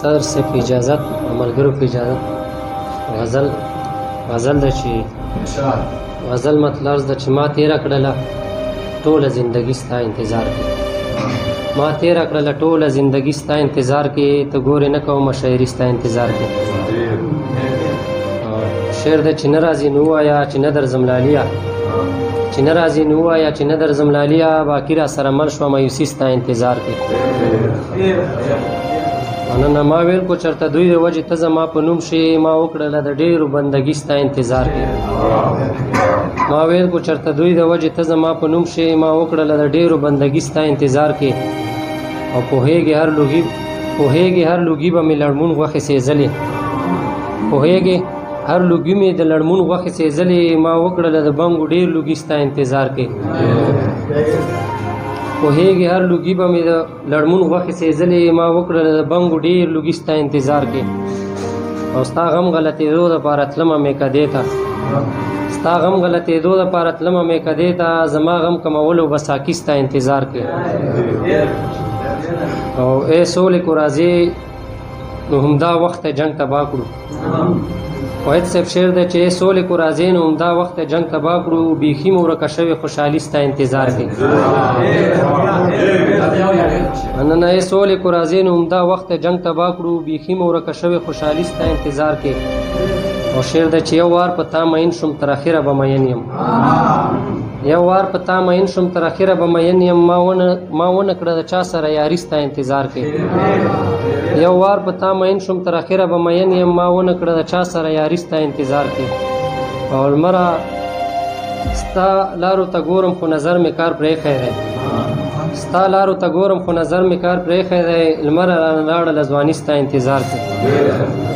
सर से په اجازت ملګرو په اجازت غزل د چې غزل مطلب د چې ما تیره کړله ټوله زندگی ستا انتظار کې ما تیره کړله ټوله زندگی ستا انتظار کې ته ګورې نه کوم شاعري ستا انتظار کې شعر د چې نه راځي نو ووایه چې نه درځم لاليه چې نه راځي نو ووایه چې نه درځم لاليه باقي را سره مل شوه مایوسي ستا انتظار کې نه ما ویل کو چرته دوی د وجې ته زما په نوم شي ما وکړله د ډېرو بندګي ستا انتظار کې ما ویل کو چرته دوی د وجې ته زما په نوم شي ما وکړله د ډېرو بندګي ستا انتظار کې او پوهېږې هر لوګي به مې لړمون غوښې سېځلې پوهېږې هر لوګي مې د لړمون غوښې سېځلې ما وکړله د بنګو ډېر لوګي ستا انتظار کې پوهېږې هر لوګي به مې د لړمون غوښې سېځلې ما وکړله د بنګو ډېر لوګي ستا انتظار کې او ستا غم غلطېدو دپاره تلمه مې کدې ته ستا غم غلطېدو دپاره تلمه مې کدې ته زما غم کمولو به ساقي ستا انتظار کې او ای سولې کو راځې نو همدا وخت جنګ تباه کړو وحید صاحب شعر دی چې ای سولې کو راځې نو همدا وخت جنګ تباه کړو بیخي مو ورکه شوې خوشحالي ستا انتظار کې نه ای سولې کو راځې نو همدا وخت جنګ تباه کړو بیخي مو ورکه شوې خوشحالي ستا انتظار کې او شعر دی چې یو وار په تا مین شوم تر اخره به مین یم یو وار په تا مین شوم تر اخره به مین یم ما ونه کړه د چا سره یاري ستا انتظار کې یو وار په تا مین شوم تر اخره به مین یم ما ونه کړه د چا سره یاري ستا انتظار کې او لمره ستا لارو ته ګورم خو نظر مې کار پرېښی دی ستا لارو ته ګورم خو نظر مې کار پرېښی دی لمره رانه لاړه له ځواني ستا انتظار کې